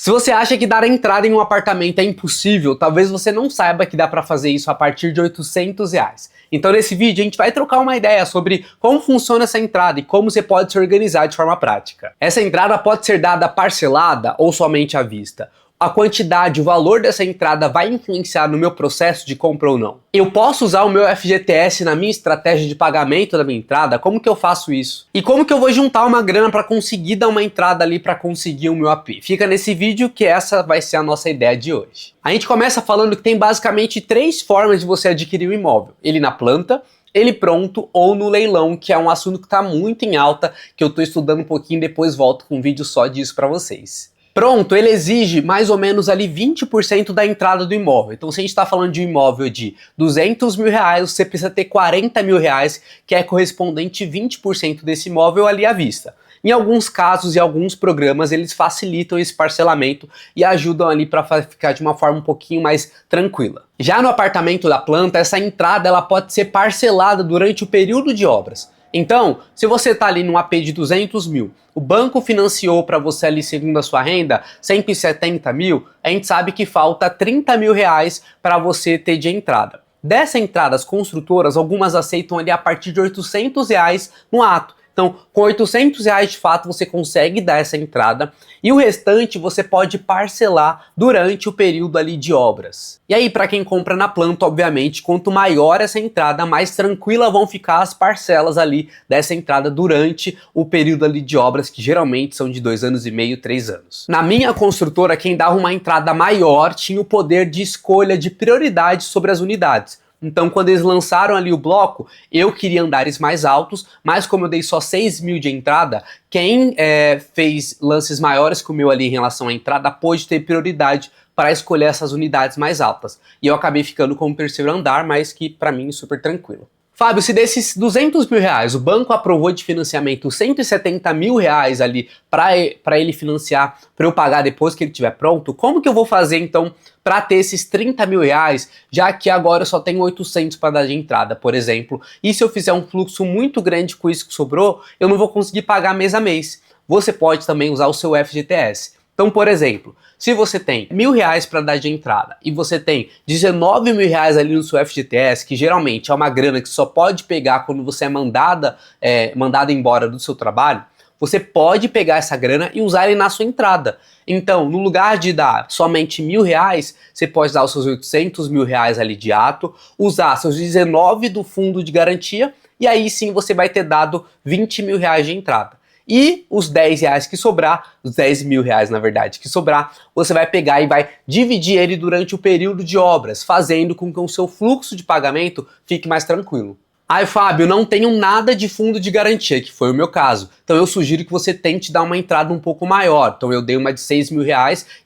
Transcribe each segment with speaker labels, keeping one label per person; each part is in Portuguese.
Speaker 1: Se você acha que dar entrada em um apartamento é impossível, talvez você não saiba que dá para fazer isso a partir de R$ 800. Então nesse vídeo a gente vai trocar uma ideia sobre como funciona essa entrada e como você pode se organizar de forma prática. Essa entrada pode ser dada parcelada ou somente à vista. A quantidade, o valor dessa entrada vai influenciar no meu processo de compra ou não? Eu posso usar o meu FGTS na minha estratégia de pagamento da minha entrada? Como que eu faço isso? E como que eu vou juntar uma grana para conseguir dar uma entrada ali para conseguir o meu AP? Fica nesse vídeo que essa vai ser a nossa ideia de hoje. A gente começa falando que tem basicamente 3 formas de você adquirir o imóvel. Ele na planta, ele pronto ou no leilão, que é um assunto que está muito em alta, que eu estou estudando um pouquinho e depois volto com um vídeo só disso para vocês. Pronto, ele exige mais ou menos ali 20% da entrada do imóvel. Então se a gente está falando de um imóvel de R$ 200 mil, você precisa ter R$ 40 mil, que é correspondente a 20% desse imóvel ali à vista. Em alguns casos e alguns programas eles facilitam esse parcelamento e ajudam ali para ficar de uma forma um pouquinho mais tranquila. Já no apartamento da planta, essa entrada ela pode ser parcelada durante o período de obras. Então, se você está ali num AP de 200 mil, o banco financiou para você ali, segundo a sua renda, 170 mil, a gente sabe que falta R$ 30 mil para você ter de entrada. Dessa entrada, as construtoras, algumas aceitam ali a partir de R$ 800 no ato. Então, com R$ 800 de fato você consegue dar essa entrada e o restante você pode parcelar durante o período ali de obras. E aí, para quem compra na planta, obviamente, quanto maior essa entrada, mais tranquila vão ficar as parcelas ali dessa entrada durante o período ali de obras, que geralmente são de 2 anos e meio, 3 anos. Na minha construtora, quem dava uma entrada maior tinha o poder de escolha de prioridade sobre as unidades. Então, quando eles lançaram ali o bloco, eu queria andares mais altos, mas como eu dei só 6 mil de entrada, quem fez lances maiores que o meu ali em relação à entrada pôde ter prioridade para escolher essas unidades mais altas. E eu acabei ficando com o terceiro andar, mas que para mim é super tranquilo. Fábio, se desses R$ 200 mil o banco aprovou de financiamento R$ 170 mil ali para ele financiar, para eu pagar depois que ele estiver pronto, como que eu vou fazer então para ter esses R$ 30 mil, já que agora eu só tenho 800 para dar de entrada, por exemplo, e se eu fizer um fluxo muito grande com isso que sobrou, eu não vou conseguir pagar mês a mês. Você pode também usar o seu FGTS. Então, por exemplo, se você tem R$ 1.000 para dar de entrada e você tem R$ 19 mil ali no seu FGTS, que geralmente é uma grana que só pode pegar quando você é mandada embora do seu trabalho, você pode pegar essa grana e usar ele na sua entrada. Então, no lugar de dar somente R$ 1.000, você pode dar os seus R$ 800 mil ali de ato, usar seus 19 do fundo de garantia e aí sim você vai ter dado R$ 20 mil de entrada. E os R$ 10 que sobrar, os R$ 10 mil na verdade que sobrar, você vai pegar e vai dividir ele durante o período de obras, fazendo com que o seu fluxo de pagamento fique mais tranquilo. Ai, Fábio, não tenho nada de fundo de garantia, que foi o meu caso. Então eu sugiro que você tente dar uma entrada um pouco maior. Então eu dei uma de R$ 6 mil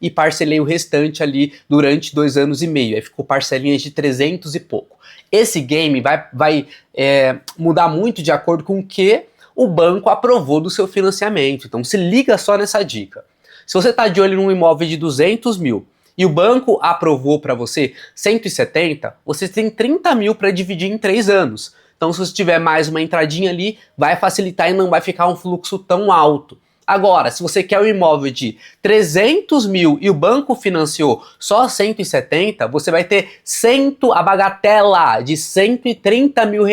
Speaker 1: e parcelei o restante ali durante 2 anos e meio. Aí ficou parcelinhas de 300 e pouco. Esse game vai mudar muito de acordo com o que o banco aprovou do seu financiamento. Então se liga só nessa dica. Se você está de olho num imóvel de 200 mil e o banco aprovou para você 170, você tem 30 mil para dividir em 3 anos. Então se você tiver mais uma entradinha ali, vai facilitar e não vai ficar um fluxo tão alto. Agora, se você quer um imóvel de 300 mil e o banco financiou só 170, você vai ter a bagatela de R$ 130 mil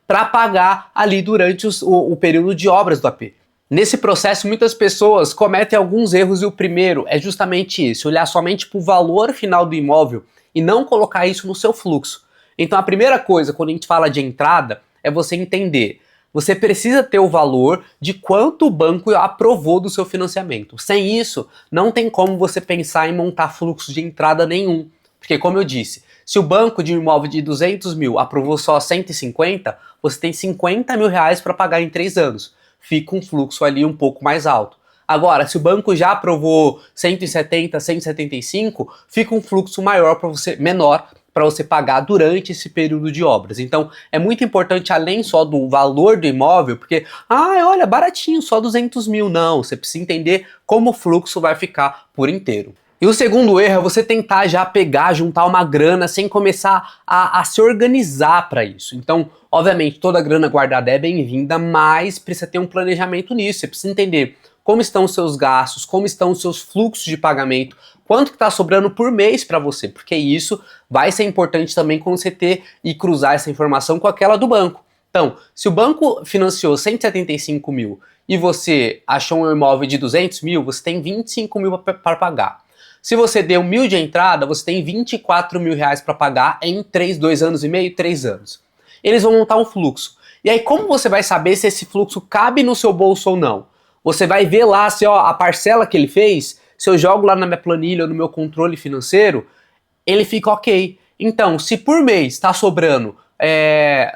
Speaker 1: para pagar ali durante o período de obras do AP. Nesse processo, muitas pessoas cometem alguns erros e o primeiro é justamente isso, olhar somente para o valor final do imóvel e não colocar isso no seu fluxo. Então a primeira coisa, quando a gente fala de entrada, é você entender. Você precisa ter o valor de quanto o banco aprovou do seu financiamento. Sem isso, não tem como você pensar em montar fluxo de entrada nenhum. Porque, como eu disse, se o banco de um imóvel de 200 mil aprovou só 150, você tem R$ 50 mil para pagar em 3 anos. Fica um fluxo ali um pouco mais alto. Agora, se o banco já aprovou 170, 175, fica um fluxo menor para você pagar durante esse período de obras. Então, é muito importante, além só do valor do imóvel, porque, olha, baratinho, só 200 mil. Não, você precisa entender como o fluxo vai ficar por inteiro. E o segundo erro é você tentar já juntar uma grana sem começar a se organizar para isso. Então, obviamente, toda grana guardada é bem-vinda, mas precisa ter um planejamento nisso. Você precisa entender como estão os seus gastos, como estão os seus fluxos de pagamento, quanto que está sobrando por mês para você, porque isso vai ser importante também quando você ter e cruzar essa informação com aquela do banco. Então, se o banco financiou 175 mil e você achou um imóvel de 200 mil, você tem 25 mil para pagar. Se você deu 1.000 de entrada, você tem 24 mil reais para pagar em 2 anos e meio, 3 anos. Eles vão montar um fluxo. E aí, como você vai saber se esse fluxo cabe no seu bolso ou não? Você vai ver lá se a parcela que ele fez, se eu jogo lá na minha planilha ou no meu controle financeiro, ele fica ok. Então, se por mês está sobrando,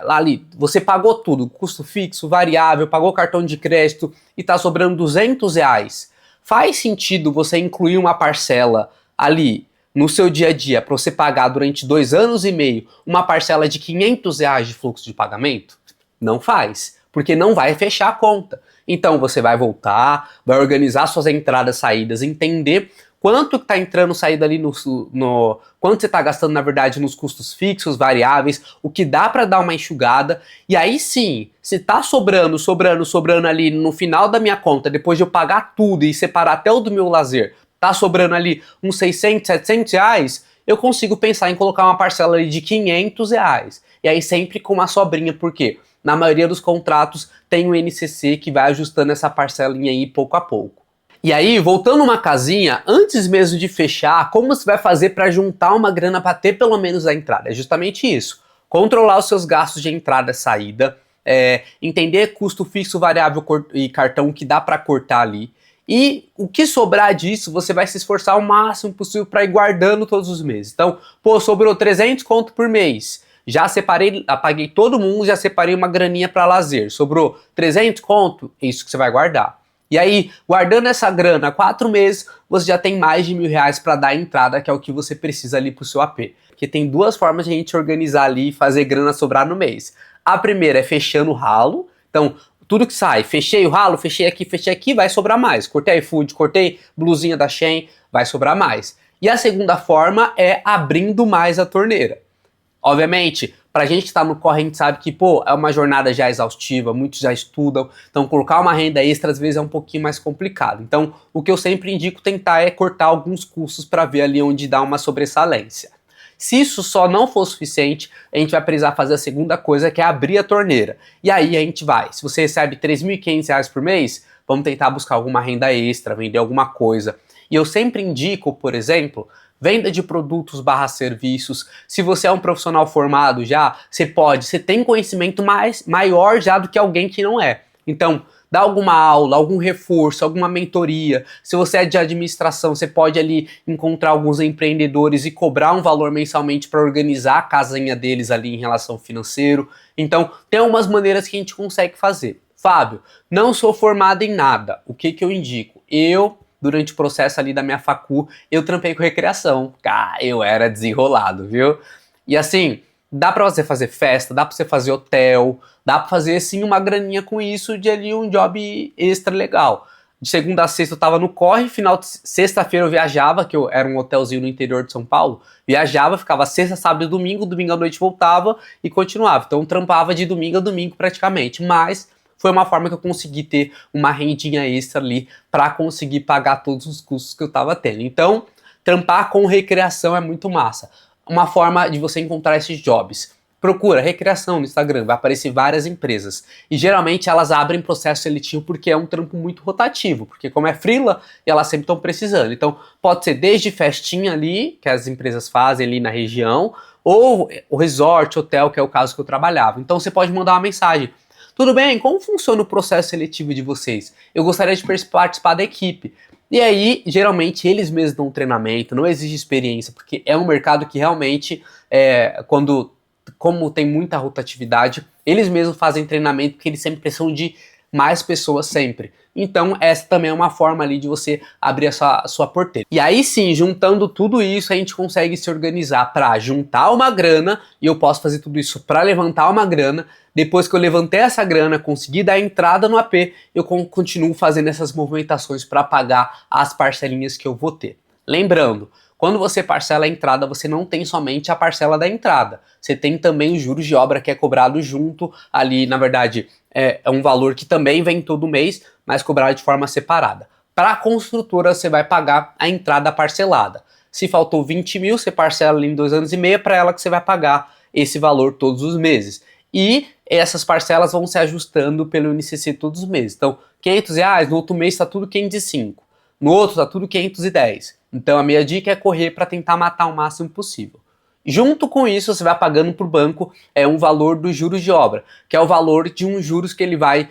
Speaker 1: ali, você pagou tudo, custo fixo, variável, pagou cartão de crédito e está sobrando 200 reais, faz sentido você incluir uma parcela ali no seu dia a dia para você pagar durante 2 anos e meio uma parcela de 500 reais de fluxo de pagamento? Não faz, porque não vai fechar a conta. Então você vai voltar, vai organizar suas entradas e saídas, entender quanto está entrando saída ali quanto você está gastando na verdade nos custos fixos, variáveis, o que dá para dar uma enxugada, e aí sim, se está sobrando ali no final da minha conta, depois de eu pagar tudo e separar até o do meu lazer, tá sobrando ali uns 600, 700 reais, eu consigo pensar em colocar uma parcela ali de 500 reais, e aí sempre com uma sobrinha, por quê? Na maioria dos contratos tem o NCC que vai ajustando essa parcelinha aí pouco a pouco. E aí, voltando uma casinha, antes mesmo de fechar, como você vai fazer para juntar uma grana para ter pelo menos a entrada? É justamente isso. Controlar os seus gastos de entrada e saída, entender custo fixo, variável e cartão que dá para cortar ali. E o que sobrar disso, você vai se esforçar o máximo possível para ir guardando todos os meses. Então, sobrou 300 conto por mês. Já separei, apaguei todo mundo, já separei uma graninha para lazer. Sobrou 300 conto, é isso que você vai guardar. E aí, guardando essa grana 4 meses, você já tem mais de 1.000 reais para dar a entrada, que é o que você precisa ali pro seu AP. Porque tem 2 formas de a gente organizar ali e fazer grana sobrar no mês. A primeira é fechando o ralo. Então, tudo que sai, fechei o ralo, fechei aqui, vai sobrar mais. Cortei iFood, cortei blusinha da Shein, vai sobrar mais. E a segunda forma é abrindo mais a torneira. Obviamente, pra gente que tá no corre, a gente sabe que, é uma jornada já exaustiva, muitos já estudam, então colocar uma renda extra às vezes é um pouquinho mais complicado. Então, o que eu sempre indico tentar é cortar alguns custos para ver ali onde dá uma sobressalência. Se isso só não for suficiente, a gente vai precisar fazer a segunda coisa, que é abrir a torneira. E aí a gente vai, se você recebe R$ 3.500 por mês, vamos tentar buscar alguma renda extra, vender alguma coisa. E eu sempre indico, por exemplo, venda de produtos / serviços. Se você é um profissional formado já, você tem conhecimento maior já do que alguém que não é. Então, dá alguma aula, algum reforço, alguma mentoria. Se você é de administração, você pode ali encontrar alguns empreendedores e cobrar um valor mensalmente para organizar a casinha deles ali em relação ao financeiro. Então, tem algumas maneiras que a gente consegue fazer. Fábio, não sou formado em nada. O que eu indico? Durante o processo ali da minha facu, eu trampei com recreação. Eu era desenrolado, viu? E assim, dá pra você fazer festa, dá pra você fazer hotel, dá pra fazer sim uma graninha com isso de ali um job extra legal. De segunda a sexta eu tava no corre, final de sexta-feira eu viajava, que eu era um hotelzinho no interior de São Paulo, viajava, ficava sexta, sábado e domingo à noite voltava e continuava. Então eu trampava de domingo a domingo praticamente, mas foi uma forma que eu consegui ter uma rendinha extra ali para conseguir pagar todos os custos que eu tava tendo. Então, trampar com recreação é muito massa. Uma forma de você encontrar esses jobs. Procura recreação no Instagram, vai aparecer várias empresas. E geralmente elas abrem processo seletivo porque é um trampo muito rotativo. Porque como é freela, elas sempre estão precisando. Então, pode ser desde festinha ali, que as empresas fazem ali na região, ou o resort, hotel, que é o caso que eu trabalhava. Então, você pode mandar uma mensagem. Tudo bem? Como funciona o processo seletivo de vocês? Eu gostaria de participar da equipe. E aí, geralmente, eles mesmos dão treinamento, não exige experiência, porque é um mercado que realmente, como tem muita rotatividade, eles mesmos fazem treinamento, porque eles sempre precisam de mais pessoas sempre. Então, essa também é uma forma ali de você abrir a sua porteira. E aí sim, juntando tudo isso, a gente consegue se organizar para juntar uma grana, e eu posso fazer tudo isso para levantar uma grana. Depois que eu levantei essa grana, consegui dar entrada no AP, eu continuo fazendo essas movimentações para pagar as parcelinhas que eu vou ter. Lembrando, quando você parcela a entrada, você não tem somente a parcela da entrada, você tem também os juros de obra que é cobrado junto ali, na verdade, é um valor que também vem todo mês, mas cobrado de forma separada. Para a construtora, você vai pagar a entrada parcelada. Se faltou 20 mil, você parcela ali em 2 anos e meio, para ela que você vai pagar esse valor todos os meses. E essas parcelas vão se ajustando pelo INCC todos os meses. Então, R$500, no outro mês está tudo 505. No outro está tudo 510. Então a minha dica é correr para tentar matar o máximo possível. Junto com isso, você vai pagando para o banco um valor dos juros de obra, que é o valor de uns juros que ele vai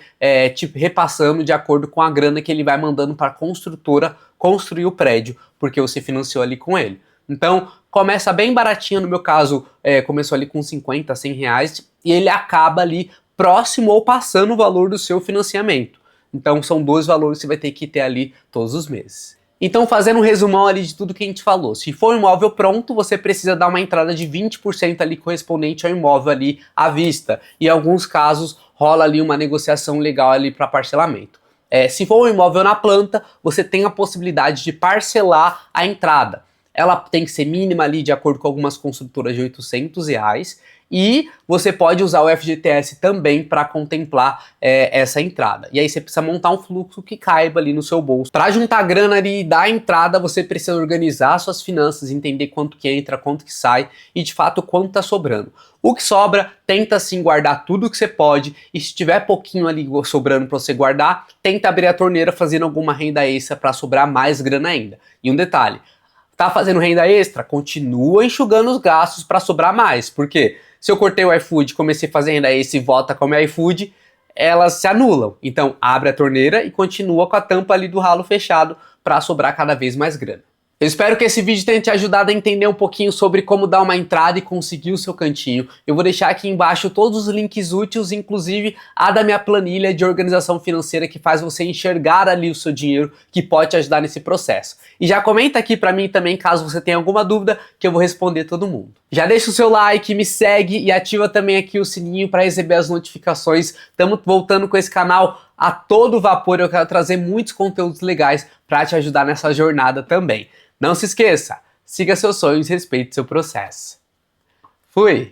Speaker 1: te repassando de acordo com a grana que ele vai mandando para a construtora construir o prédio, porque você financiou ali com ele. Então, começa bem baratinho, no meu caso, começou ali com 50, 100 reais, e ele acaba ali próximo ou passando o valor do seu financiamento. Então, são 2 valores que você vai ter que ter ali todos os meses. Então, fazendo um resumão ali de tudo que a gente falou, se for um imóvel pronto, você precisa dar uma entrada de 20% ali correspondente ao imóvel ali à vista. E em alguns casos, rola ali uma negociação legal ali para parcelamento. Se for um imóvel na planta, você tem a possibilidade de parcelar a entrada. Ela tem que ser mínima ali, de acordo com algumas construtoras, de R$800. E você pode usar o FGTS também para contemplar essa entrada. E aí você precisa montar um fluxo que caiba ali no seu bolso. Para juntar grana ali e dar a entrada, você precisa organizar suas finanças, entender quanto que entra, quanto que sai e de fato quanto está sobrando. O que sobra, tenta sim guardar tudo que você pode, e se tiver pouquinho ali sobrando para você guardar, tenta abrir a torneira fazendo alguma renda extra para sobrar mais grana ainda. E um detalhe, tá fazendo renda extra? Continua enxugando os gastos para sobrar mais, porque se eu cortei o iFood, comecei a fazer renda extra e volta a comer iFood, elas se anulam. Então abre a torneira e continua com a tampa ali do ralo fechado para sobrar cada vez mais grana. Eu espero que esse vídeo tenha te ajudado a entender um pouquinho sobre como dar uma entrada e conseguir o seu cantinho. Eu vou deixar aqui embaixo todos os links úteis, inclusive a da minha planilha de organização financeira que faz você enxergar ali o seu dinheiro, que pode te ajudar nesse processo. E já comenta aqui pra mim também caso você tenha alguma dúvida, que eu vou responder todo mundo. Já deixa o seu like, me segue e ativa também aqui o sininho para receber as notificações. Estamos voltando com esse canal a todo vapor, eu quero trazer muitos conteúdos legais para te ajudar nessa jornada também. Não se esqueça, siga seus sonhos e respeite seu processo. Fui!